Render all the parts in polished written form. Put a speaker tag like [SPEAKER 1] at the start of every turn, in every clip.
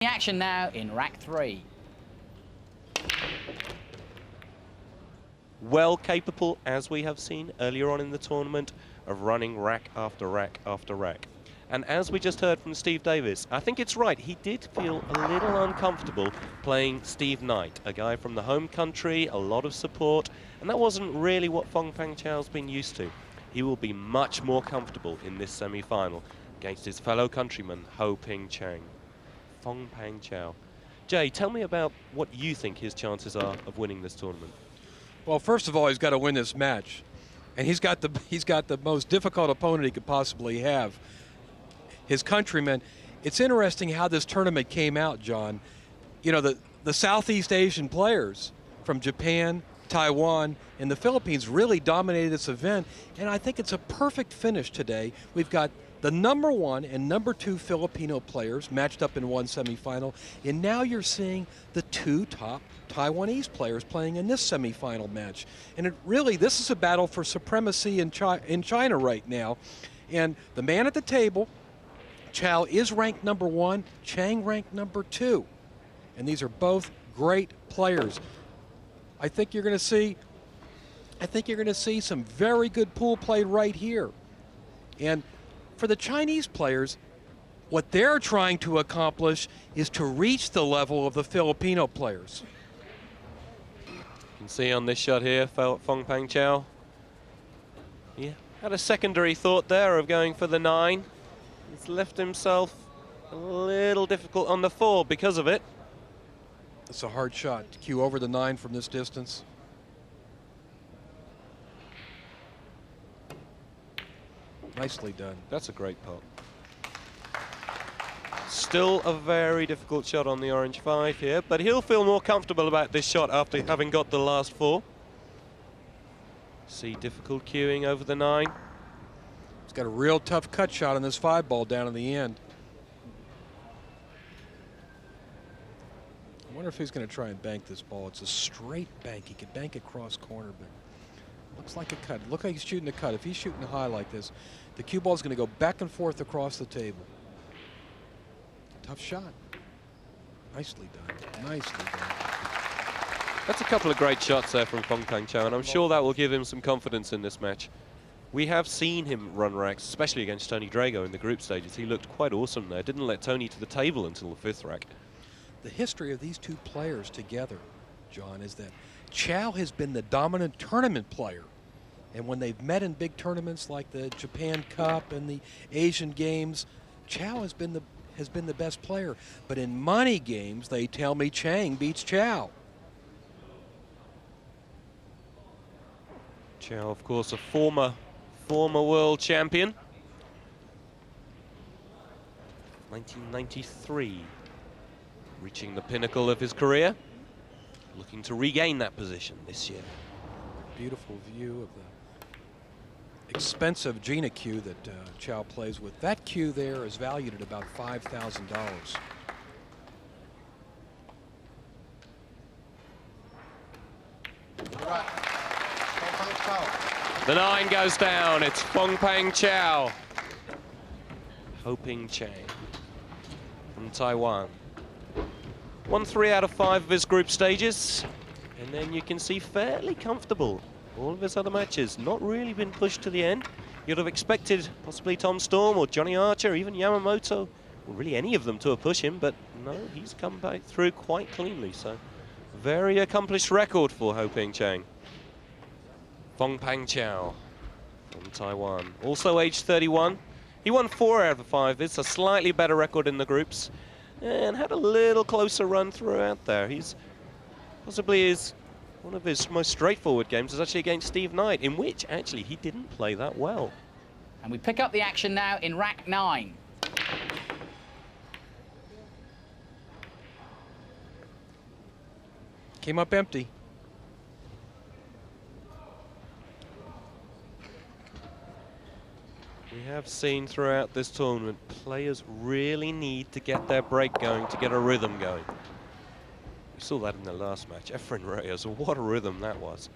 [SPEAKER 1] The action now in rack 3.
[SPEAKER 2] Well capable, as we have seen earlier on in the tournament, of running rack after rack after rack. And as we just heard from Steve Davis, I think it's right, he did feel a little uncomfortable playing Steve Knight, a guy from the home country, a lot of support, and that wasn't really what Fong-Pang Chao's been used to. He will be much more comfortable in this semi-final against his fellow countryman, Hao-Ping Chang. Fong-Pang Chao. Jay, tell me about what you think his chances are of winning this tournament.
[SPEAKER 3] Well, first of all, he's got to win this match, and he's got the most difficult opponent he could possibly have. His countryman. It's interesting how this tournament came out, John. You know, the Southeast Asian players from Japan, Taiwan, and the Philippines really dominated this event, and I think it's a perfect finish today. We've got the #1 and #2 Filipino players matched up in one semifinal, and now you're seeing the 2 top Taiwanese players playing in this semifinal match. And this is a battle for supremacy in China right now. And the man at the table, Chao, is ranked #1, Chang ranked #2. And these are both great players. I think you're going to see some very good pool play right here. And for the Chinese players, what they're trying to accomplish is to reach the level of the Filipino players.
[SPEAKER 2] You can see on this shot here, Fong-Pang Chao. Yeah, had a secondary thought there of going for the 9. He's left himself a little difficult on the 4 because of it.
[SPEAKER 3] It's a hard shot to cue over the 9 from this distance. Nicely done.
[SPEAKER 2] That's a great pot. Still a very difficult shot on the orange 5 here, but he'll feel more comfortable about this shot after having got the last 4. See difficult cueing over the 9.
[SPEAKER 3] He's got a real tough cut shot on this 5 ball down in the end. I wonder if he's going to try and bank this ball. It's a straight bank. He could bank it cross corner, but looks like a cut. Look like he's shooting a cut. If he's shooting high like this, the cue ball is going to go back and forth across the table. Tough shot. Nicely done. Nicely done.
[SPEAKER 2] That's a couple of great shots there from Fong-Pang Chao, and I'm sure that will give him some confidence in this match. We have seen him run racks, especially against Tony Drago in the group stages. He looked quite awesome there. Didn't let Tony to the table until the 5th rack.
[SPEAKER 3] The history of these two players together, John, is that Chao has been the dominant tournament player. And when they've met in big tournaments like the Japan Cup and the Asian Games, Chao has been the best player. But in money games, they tell me Chang beats Chao.
[SPEAKER 2] Chao, of course, a former world champion. 1993, reaching the pinnacle of his career, looking to regain that position this year.
[SPEAKER 3] Beautiful view of the expensive Gina cue that Chao plays with. That cue there is valued at about $5,000.
[SPEAKER 2] The 9 goes down. It's Fong-Pang Chao. Hao-Ping Chang from Taiwan. Won 3 out of 5 of his group stages. And then you can see fairly comfortable. All of his other matches not really been pushed to the end. You'd have expected possibly Tom Storm or Johnny Archer, even Yamamoto, or really any of them to have pushed him, but no, he's come back through quite cleanly. So very accomplished record for Hao-Ping Chang. Fong-Pang Chao from Taiwan, also aged 31. He won 4 out of 5. It's a slightly better record in the groups and had a little closer run throughout there. He's possibly one of his most straightforward games is actually against Steve Knight, in which actually he didn't play that well.
[SPEAKER 1] And we pick up the action now in rack 9.
[SPEAKER 3] Came up empty.
[SPEAKER 2] We have seen throughout this tournament, players really need to get their break going, to get a rhythm going. We saw that in the last match. Efren Reyes, what a rhythm that was.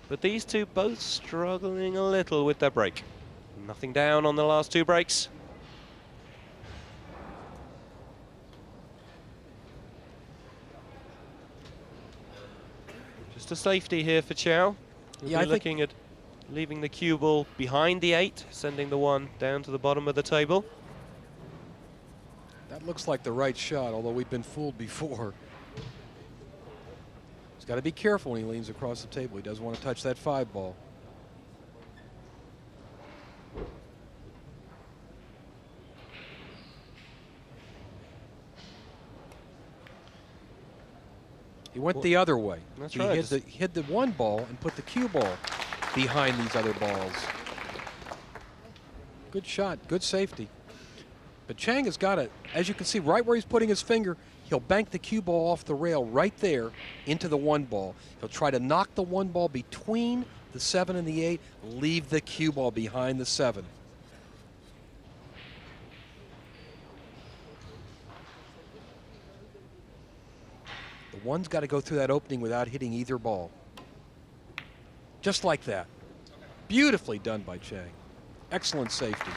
[SPEAKER 2] But these two both struggling a little with their break. Nothing down on the last 2 breaks. to safety here for Chao.
[SPEAKER 3] Yeah, I think
[SPEAKER 2] looking at leaving the cue ball behind the 8, sending the 1 down to the bottom of the table.
[SPEAKER 3] that looks like the right shot, although we've been fooled before. He's got to be careful when he leans across the table. He doesn't want to touch that 5 ball. He went the other way.
[SPEAKER 2] That's
[SPEAKER 3] He
[SPEAKER 2] right.
[SPEAKER 3] hit the 1 ball and put the cue ball behind these other balls. Good shot, good safety. But Chang has got it, as you can see, right where he's putting his finger, he'll bank the cue ball off the rail right there into the 1 ball. He'll try to knock the 1 ball between the 7 and the 8, leave the cue ball behind the 7. The 1's got to go through that opening without hitting either ball. Just like that. Beautifully done by Chang. Excellent safety.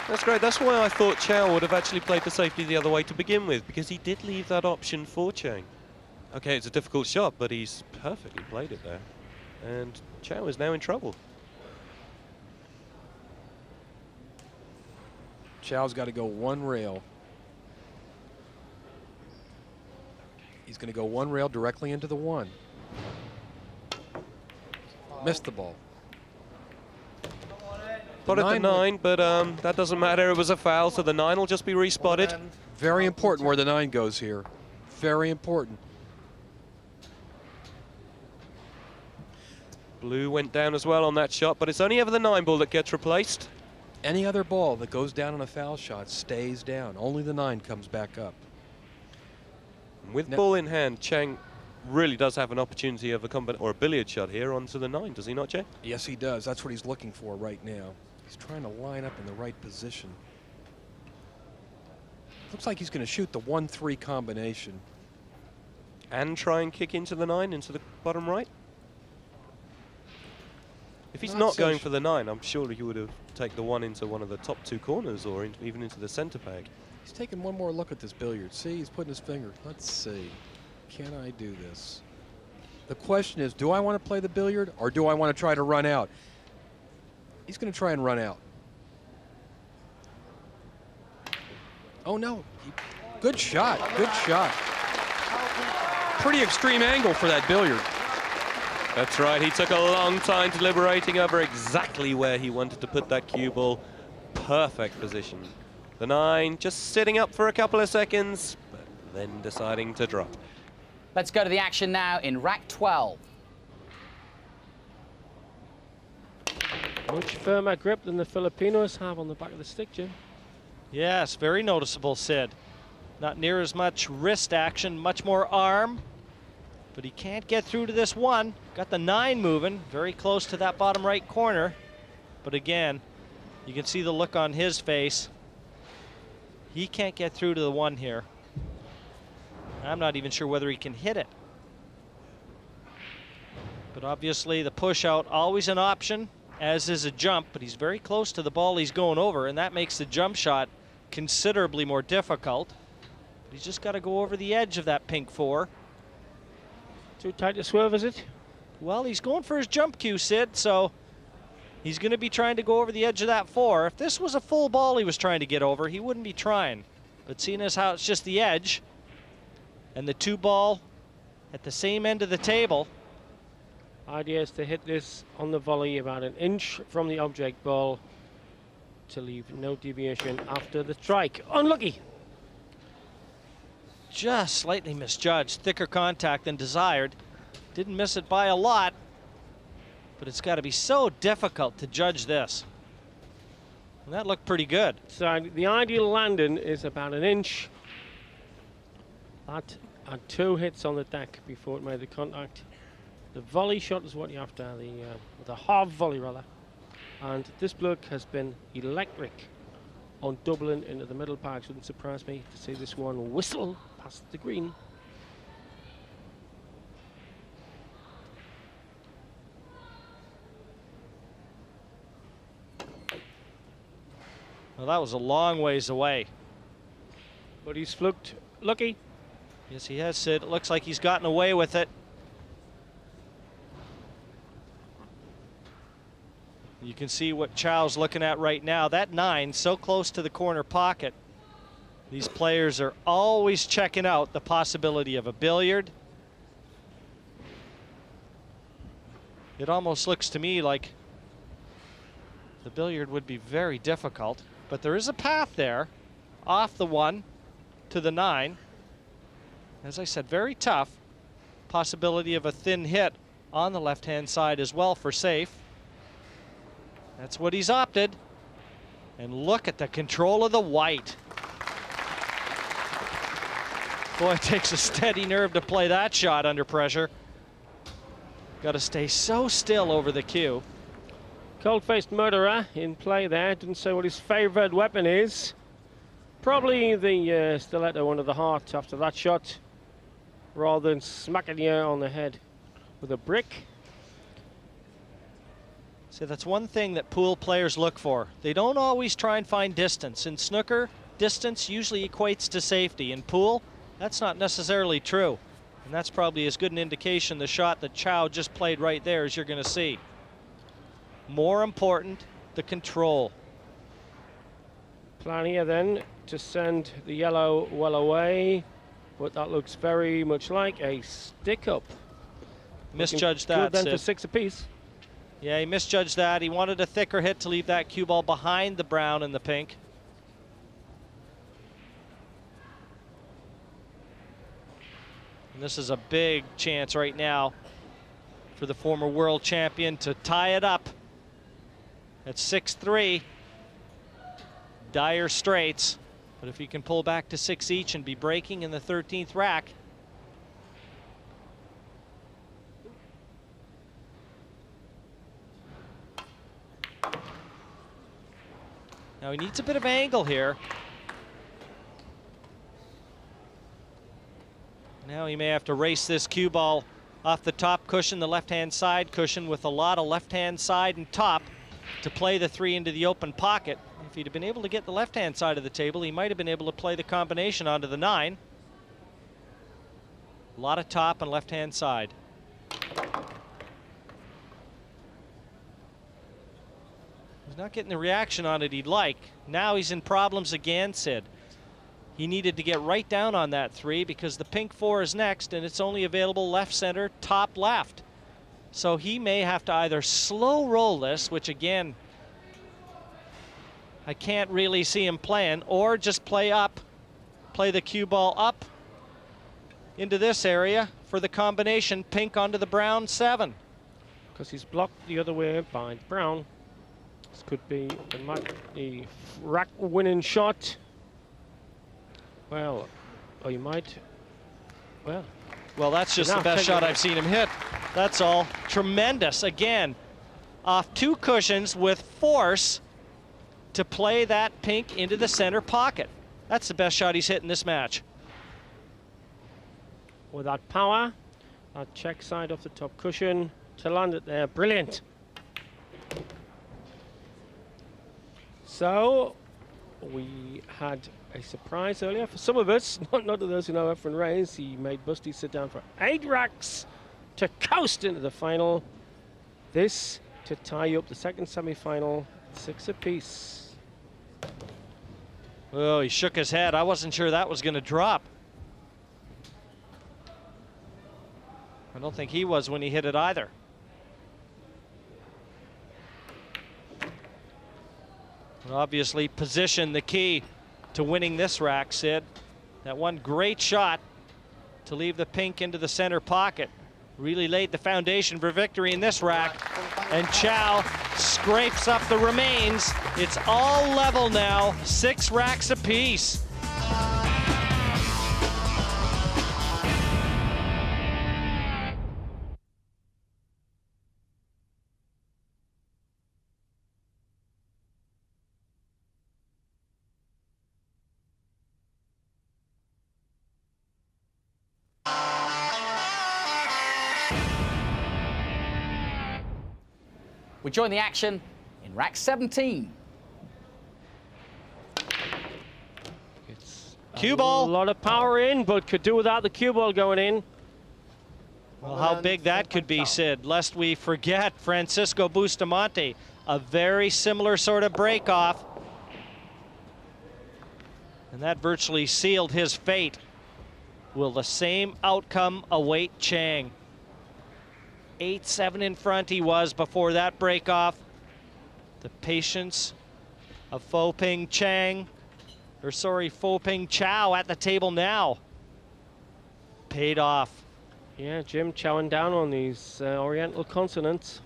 [SPEAKER 2] That's great. That's why I thought Chao would have actually played the safety the other way to begin with, because he did leave that option for Chang. Okay, it's a difficult shot, but he's perfectly played it there. And Chao is now in trouble.
[SPEAKER 3] Chao's got to go 1 rail. He's going to go 1 rail directly into the 1. Missed the ball.
[SPEAKER 2] Spotted the 9, but that doesn't matter. It was a foul, so the 9 will just be respotted.
[SPEAKER 3] Very important where the 9 goes here. Very important.
[SPEAKER 2] Blue went down as well on that shot, but it's only ever the 9 ball that gets replaced.
[SPEAKER 3] Any other ball that goes down on a foul shot stays down. Only the 9 comes back up.
[SPEAKER 2] With ball in hand, Chang really does have an opportunity of a billiard shot here onto the 9, does he not, Chang?
[SPEAKER 3] Yes, he does. That's what he's looking for right now. He's trying to line up in the right position. Looks like he's going to shoot the 1-3 combination.
[SPEAKER 2] And try and kick into the 9, into the bottom right? If he's not going for the 9, I'm sure he would have taken the 1 into one of the top 2 corners, or even into the center peg.
[SPEAKER 3] He's taking one more look at this billiard. See, he's putting his finger. Let's see. Can I do this? The question is, do I want to play the billiard, or do I want to try to run out? He's going to try and run out. Oh, no. Good shot. Good shot. Pretty extreme angle for that billiard.
[SPEAKER 2] That's right. He took a long time deliberating over exactly where he wanted to put that cue ball. Perfect position. The 9 just sitting up for a couple of seconds, but then deciding to drop.
[SPEAKER 1] Let's go to the action now in rack 12.
[SPEAKER 4] Much firmer grip than the Filipinos have on the back of the stick, Jim.
[SPEAKER 5] Yes, very noticeable, Sid. Not near as much wrist action, much more arm. But he can't get through to this 1. Got the 9 moving, very close to that bottom right corner. But again, you can see the look on his face. He can't get through to the 1 here. I'm not even sure whether he can hit it. But obviously the push out, always an option, as is a jump, but he's very close to the ball he's going over, and that makes the jump shot considerably more difficult. But he's just got to go over the edge of that pink 4.
[SPEAKER 4] Too tight to swerve, is it?
[SPEAKER 5] Well, he's going for his jump cue, Sid, so he's going to be trying to go over the edge of that 4. If this was a full ball he was trying to get over, he wouldn't be trying. But seeing as how it's just the edge, and the 2 ball at the same end of the table.
[SPEAKER 4] Idea is to hit this on the volley about an inch from the object ball to leave no deviation after the strike. Unlucky.
[SPEAKER 5] Just slightly misjudged. Thicker contact than desired. Didn't miss it by a lot, but it's got to be so difficult to judge this. And that looked pretty good.
[SPEAKER 4] So the ideal landing is about an inch. That had 2 hits on the deck before it made the contact. The volley shot is what you have to have, the half volley rather. And this bloke has been electric on doubling into the middle park. Shouldn't surprise me to see this one whistle past the green.
[SPEAKER 5] Well, that was a long ways away.
[SPEAKER 4] But he's fluked lucky.
[SPEAKER 5] Yes, he has, Sid. It looks like he's gotten away with it. You can see what Chao's looking at right now. That 9 so close to the corner pocket. These players are always checking out the possibility of a billiard. It almost looks to me like the billiard would be very difficult, but there is a path there off the 1 to the 9. As I said, very tough. Possibility of a thin hit on the left-hand side as well for safe. That's what he's opted. And look at the control of the white. Boy, it takes a steady nerve to play that shot under pressure. Got to stay so still over the cue.
[SPEAKER 4] Cold-faced murderer in play there. Didn't say what his favorite weapon is. Probably the stiletto under the heart after that shot, rather than smacking you on the head with a brick.
[SPEAKER 5] So that's one thing that pool players look for. They don't always try and find distance. In snooker, distance usually equates to safety. In pool, that's not necessarily true. And that's probably as good an indication the shot that Chao just played right there as you're going to see. More important, the control.
[SPEAKER 4] Plan here then to send the yellow well away, but that looks very much like a stick-up.
[SPEAKER 5] Misjudged
[SPEAKER 4] Looking
[SPEAKER 5] that,
[SPEAKER 4] good then
[SPEAKER 5] Sid.
[SPEAKER 4] for 6 apiece.
[SPEAKER 5] Yeah, he misjudged that. He wanted a thicker hit to leave that cue ball behind the brown and the pink. And this is a big chance right now for the former world champion to tie it up at 6-3. Dire straits, but if he can pull back to 6 each and be breaking in the 13th rack, now he needs a bit of angle here. Now he may have to race this cue ball off the top cushion, the left-hand side cushion, with a lot of left-hand side and top to play the 3 into the open pocket. If he'd have been able to get the left-hand side of the table, he might have been able to play the combination onto the 9. A lot of top and left-hand side. He's not getting the reaction on it he'd like. Now he's in problems again, Sid. He needed to get right down on that 3 because the pink 4 is next and it's only available left center, top left. So he may have to either slow roll this, which again, I can't really see him playing, or just play up, play the cue ball up into this area for the combination pink onto the brown 7.
[SPEAKER 4] Because he's blocked the other way by brown. This could be the rack winning shot. Well, or you might, well,
[SPEAKER 5] that's just the best shot I've seen him hit. That's all. Tremendous. Again, off 2 cushions with force to play that pink into the center pocket. That's the best shot he's hit in this match.
[SPEAKER 4] With that power, that check side off the top cushion to land it there. Brilliant. So we had a surprise earlier for some of us, not to those who know Efren Reyes. He made Busty sit down for 8 racks to coast into the final. This to tie up the second semi-final, 6 apiece.
[SPEAKER 5] Oh, he shook his head. I wasn't sure that was going to drop. I don't think he was when he hit it either. But obviously, position the key to winning this rack, Sid. That one great shot to leave the pink into the center pocket really laid the foundation for victory in this rack. And Chao scrapes up the remains. It's all level now, 6 racks apiece.
[SPEAKER 1] We join the action in rack 17.
[SPEAKER 4] It's
[SPEAKER 5] Cue ball.
[SPEAKER 4] A lot of power in, but could do without the cue ball going in.
[SPEAKER 5] Well, how big that could be, Sid, lest we forget Francisco Bustamante a very similar sort of break off. And that virtually sealed his fate. Will the same outcome await Chang? 8-7 in front he was before that break off. The patience of Fong-Pang Chang, or sorry, Fong-Pang Chao at the table now. Paid off.
[SPEAKER 4] Yeah, Jim chowing down on these Oriental consonants.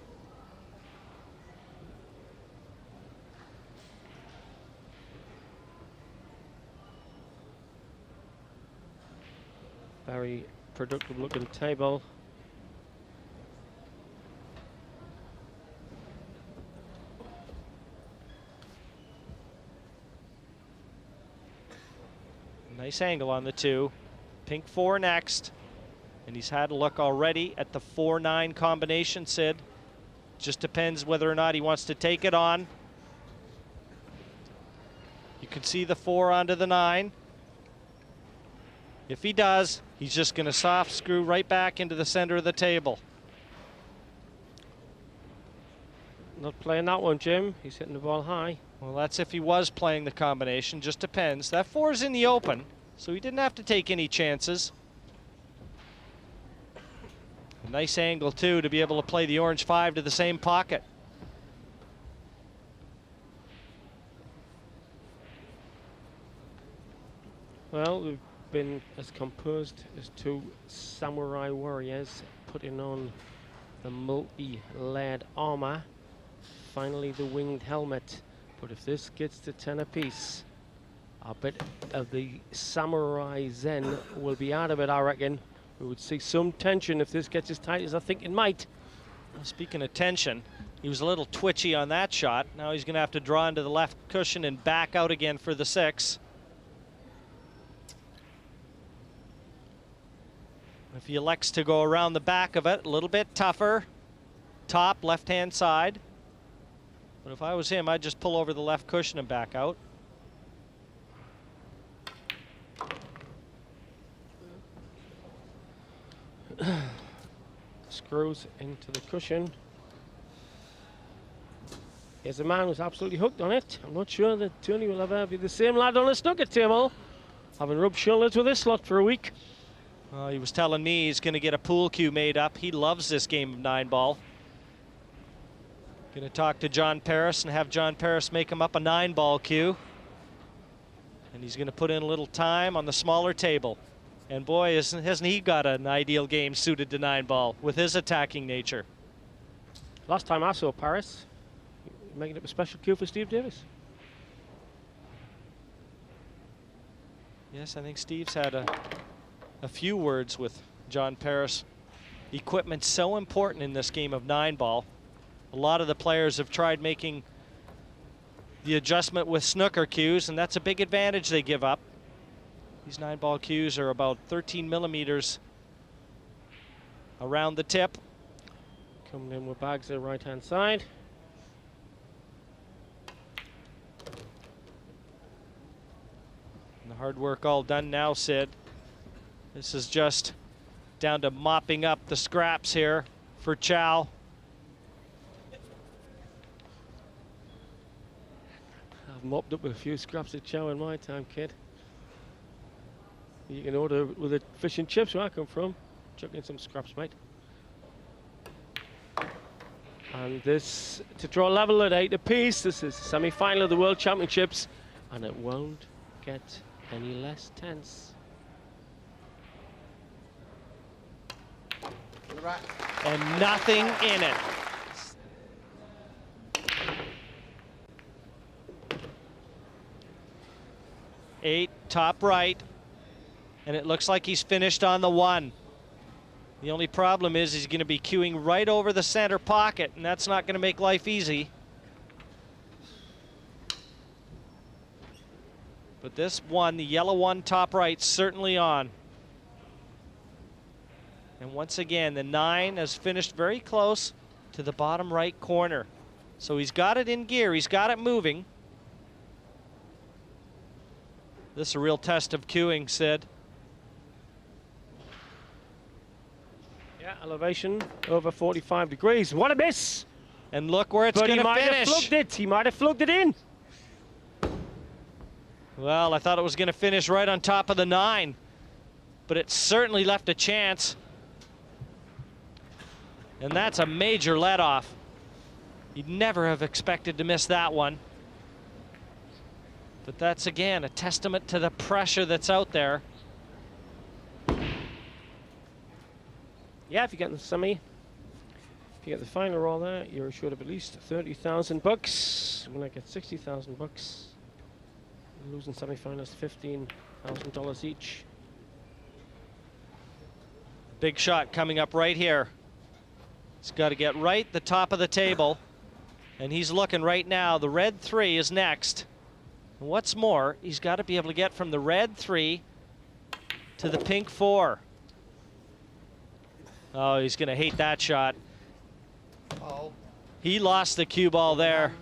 [SPEAKER 4] Very productive looking table.
[SPEAKER 5] Nice angle on the 2. Pink 4 next. And he's had a look already at the 4-9 combination, Sid. Just depends whether or not he wants to take it on. You can see the 4 onto the 9. If he does, he's just going to soft screw right back into the center of the table.
[SPEAKER 4] Not playing that one, Jim. He's hitting the ball high.
[SPEAKER 5] Well, that's if he was playing the combination. Just depends. That 4 is in the open, so he didn't have to take any chances. A nice angle, too, to be able to play the orange 5 to the same pocket.
[SPEAKER 4] Well, we've been as composed as 2 samurai warriors, putting on the multi-layered armor. Finally, the winged helmet. But if this gets to 10 apiece, a bit of the samurai zen will be out of it, I reckon. We would see some tension if this gets as tight as I think it might.
[SPEAKER 5] Well, speaking of tension, he was a little twitchy on that shot. Now he's going to have to draw into the left cushion and back out again for the 6. If he elects to go around the back of it, a little bit tougher. Top, left-hand side. But if I was him, I'd just pull over the left cushion and back out.
[SPEAKER 4] Screws into the cushion. Here's a man who's absolutely hooked on it. I'm not sure that Tony will ever be the same lad on a snooker table, having rubbed shoulders with this slot for a week.
[SPEAKER 5] He was telling me he's going to get a pool cue made up. He loves this game of 9-ball. Going to talk to John Paris and have John Paris make him up a 9-ball cue. And he's going to put in a little time on the smaller table. And boy, hasn't he got an ideal game suited to 9-ball with his attacking nature.
[SPEAKER 4] Last time I saw Paris, making up a special cue for Steve Davis.
[SPEAKER 5] Yes, I think Steve's had a few words with John Paris. Equipment's so important in this game of 9-ball. A lot of the players have tried making the adjustment with snooker cues, and that's a big advantage they give up. These 9-ball cues are about 13 millimeters around the tip.
[SPEAKER 4] Coming in with bags at the right-hand side.
[SPEAKER 5] And the hard work all done now, Sid. This is just down to mopping up the scraps here for Chao.
[SPEAKER 4] I've mopped up a few scraps of chow in my time, kid. You can order with the fish and chips where I come from. Chuck in some scraps, mate. And this to draw level at 8 apiece. This is the semi-final of the World Championships, and it won't get any less tense.
[SPEAKER 5] And nothing in it. Eight, top right. And it looks like he's finished on the 1. The only problem is he's going to be cueing right over the center pocket, and that's not going to make life easy. But this 1, the yellow 1 top right, certainly on. And once again, the 9 has finished very close to the bottom right corner. So he's got it in gear, he's got it moving. This is a real test of cueing, Sid.
[SPEAKER 4] Yeah, elevation over 45 degrees. What a miss!
[SPEAKER 5] And look where it's
[SPEAKER 4] But
[SPEAKER 5] going
[SPEAKER 4] he
[SPEAKER 5] to
[SPEAKER 4] might have
[SPEAKER 5] finish.
[SPEAKER 4] flugged it. He might have flugged it in.
[SPEAKER 5] Well, I thought it was going to finish right on top of the 9, but it certainly left a chance. And that's a major let-off. You'd never have expected to miss that one. But that's, again, a testament to the pressure that's out there.
[SPEAKER 4] Yeah, if you get in the semi, if you get the final roll there, you're assured of at least 30,000 bucks. When I get 60,000 bucks, losing semi-finals $15,000 each.
[SPEAKER 5] Big shot coming up right here. He's got to get right the top of the table. And he's looking right now. The red 3 is next. And what's more, he's got to be able to get from the red 3 to the pink 4. Oh, he's going to hate that shot. He lost the cue ball there.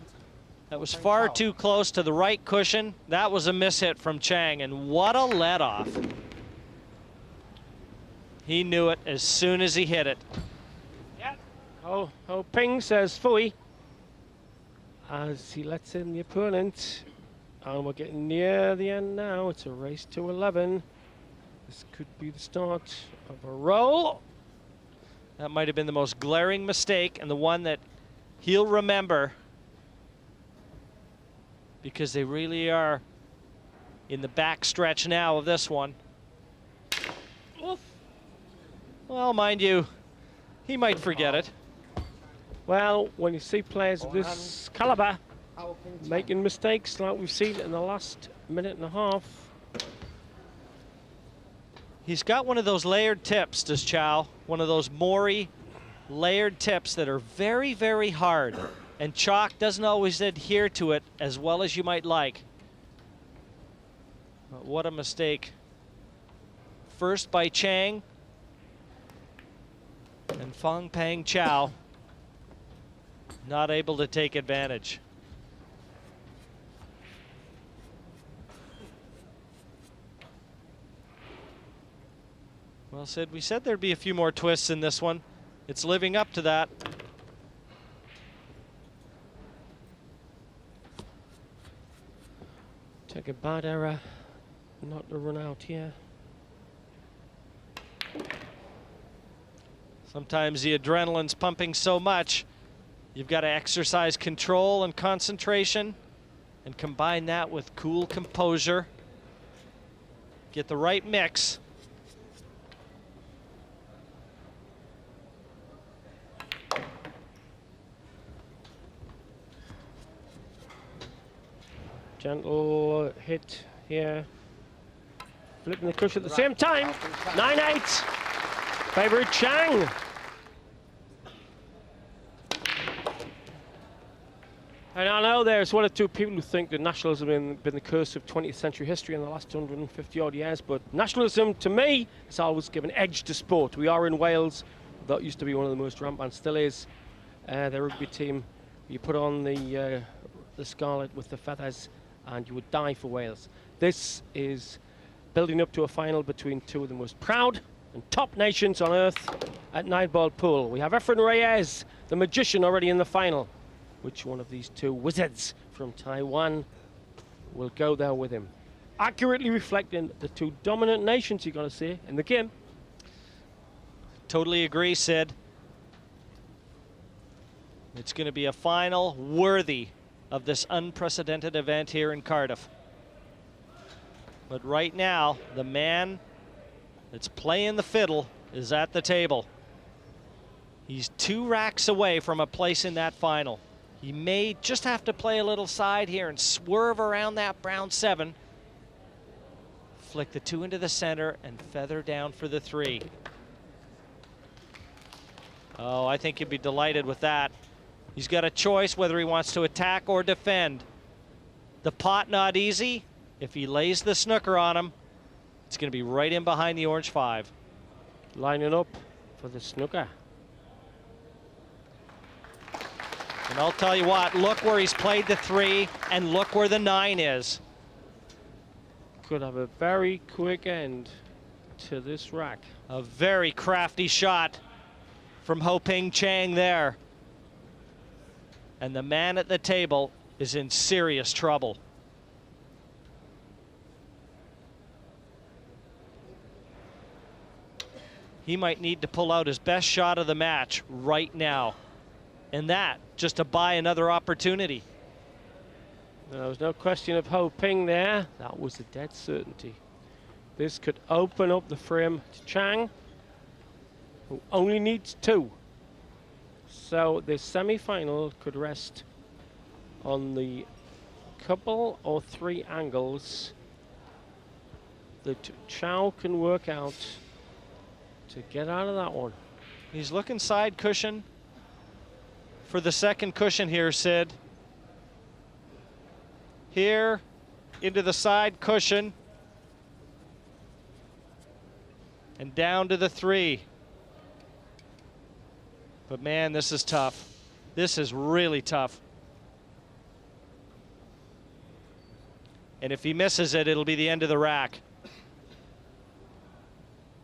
[SPEAKER 5] That was far too close to the right cushion. That was a mishit from Chang, and what a let-off. He knew it as soon as he hit it.
[SPEAKER 4] Yeah. Hao-Ping says Fui as he lets in the opponent. And we're getting near the end now. It's a race to 11. This could be the start of a roll.
[SPEAKER 5] That might have been the most glaring mistake and the one that he'll remember, because they really are in the back stretch now of this one.
[SPEAKER 4] Oof.
[SPEAKER 5] Well, mind you, he might forget it.
[SPEAKER 4] Well, when you see players of this caliber making mistakes like we've seen in the last minute and a half.
[SPEAKER 5] He's got one of those layered tips, does Chao. One of those Mori layered tips that are very, very hard. And chalk doesn't always adhere to it as well as you might like. But what a mistake. First by Chang. And Fong-Pang Chao not able to take advantage. Well, Sid, we said there'd be a few more twists in this one. It's living up to that.
[SPEAKER 4] Take a bad error not to run out here.
[SPEAKER 5] Sometimes the adrenaline's pumping so much, you've got to exercise control and concentration and combine that with cool composure. Get the right mix.
[SPEAKER 4] Gentle hit here. Flipping the cushion at the same time. 9-8. Favorite Chang. And I know there's one or two people who think that nationalism has been the curse of 20th century history in the last 150 odd years, but nationalism to me has always given edge to sport. We are in Wales. That used to be one of the most rampant, still is. The rugby team, you put on the scarlet with the feathers and you would die for Wales. This is building up to a final between two of the most proud and top nations on earth at 9-ball pool. We have Efren Reyes, the magician, already in the final. Which one of these two wizards from Taiwan will go there with him? Accurately reflecting the two dominant nations you're going to see in the game.
[SPEAKER 5] Totally agree, Sid. It's going to be a final worthy of this unprecedented event here in Cardiff. But right now, the man that's playing the fiddle is at the table. He's 2 racks away from a place in that final. He may just have to play a little side here and swerve around that brown 7. Flick the 2 into the center and feather down for the 3. Oh, I think he'd be delighted with that. He's got a choice whether he wants to attack or defend. The pot not easy. If he lays the snooker on him, it's going to be right in behind the orange 5.
[SPEAKER 4] Lining up for the snooker.
[SPEAKER 5] And I'll tell you what, look where he's played the 3 and look where the 9 is.
[SPEAKER 4] Could have a very quick end to this rack.
[SPEAKER 5] A very crafty shot from Hao-Ping Chang there. And the man at the table is in serious trouble. He might need to pull out his best shot of the match right now. And that just to buy another opportunity.
[SPEAKER 4] There was no question of Hao-Ping there. That was a dead certainty. This could open up the frame to Chang, who only needs 2. So this semi-final could rest on the couple or 3 angles that Chao can work out to get out of that one.
[SPEAKER 5] He's looking side cushion for the second cushion here, Sid. Here into the side cushion and down to the 3. But man, this is tough. This is really tough. And if he misses it, it'll be the end of the rack.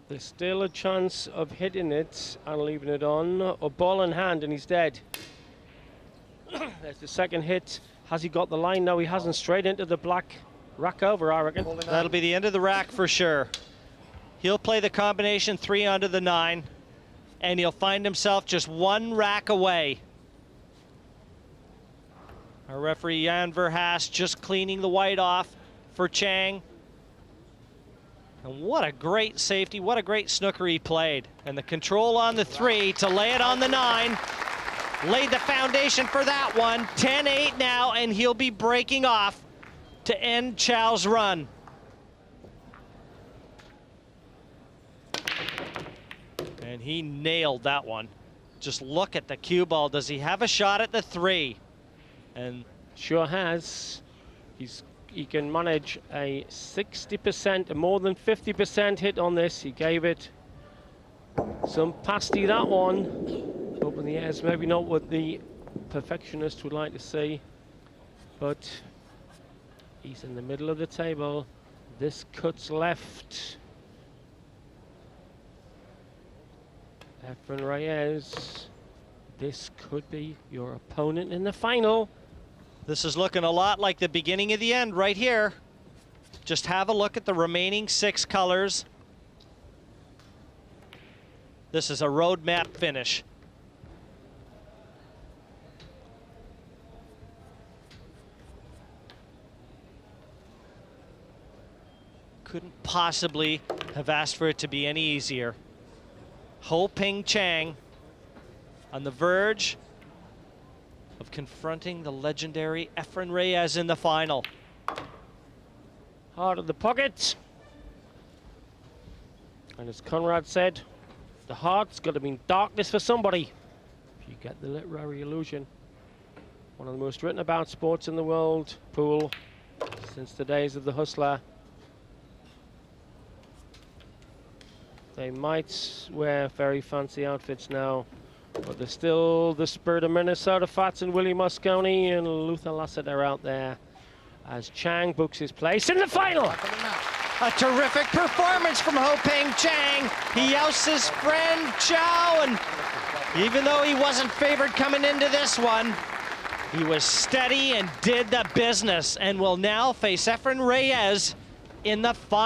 [SPEAKER 4] There's still a chance of hitting it and leaving it on. A ball in hand and he's dead. There's the second hit. Has he got the line? No, he hasn't. Straight into the black rack over, I reckon.
[SPEAKER 5] That'll be the end of the rack for sure. He'll play the combination 3 onto the 9, and he'll find himself just 1 rack away. Our referee Jan Verhaas just cleaning the white off for Chang. And what a great safety, what a great snooker he played. And the control on the 3 to lay it on the 9. Laid the foundation for that one. 10-8 now, and he'll be breaking off to end Chao's run. And he nailed that one. Just look at the cue ball. Does he have a shot at the 3? And
[SPEAKER 4] sure has. He can manage a 60%, more than 50% hit on this. He gave it some pasty, that one. Up in the airs, maybe not what the perfectionist would like to see, but he's in the middle of the table. This cuts left. Efren Reyes, this could be your opponent in the final.
[SPEAKER 5] this is looking a lot like the beginning of the end right here. Just have a look at the remaining 6 colors. This is a roadmap finish. Couldn't possibly have asked for it to be any easier. Hao-Ping Chang on the verge of confronting the legendary Efren Reyes in the final.
[SPEAKER 4] Heart of the pocket. And as Conrad said, the heart's got to be in darkness for somebody. If you get the literary illusion. One of the most written about sports in the world, pool, since the days of the Hustler. They might wear very fancy outfits now, but there's still the spirit of Minnesota Fats and Willie Mosconi and Luther Lassiter out there as Chang books his place in the final.
[SPEAKER 5] A terrific performance from Hao-Ping Chang. He ousts his friend Chao, and even though he wasn't favored coming into this one, he was steady and did the business and will now face Efren Reyes in the final.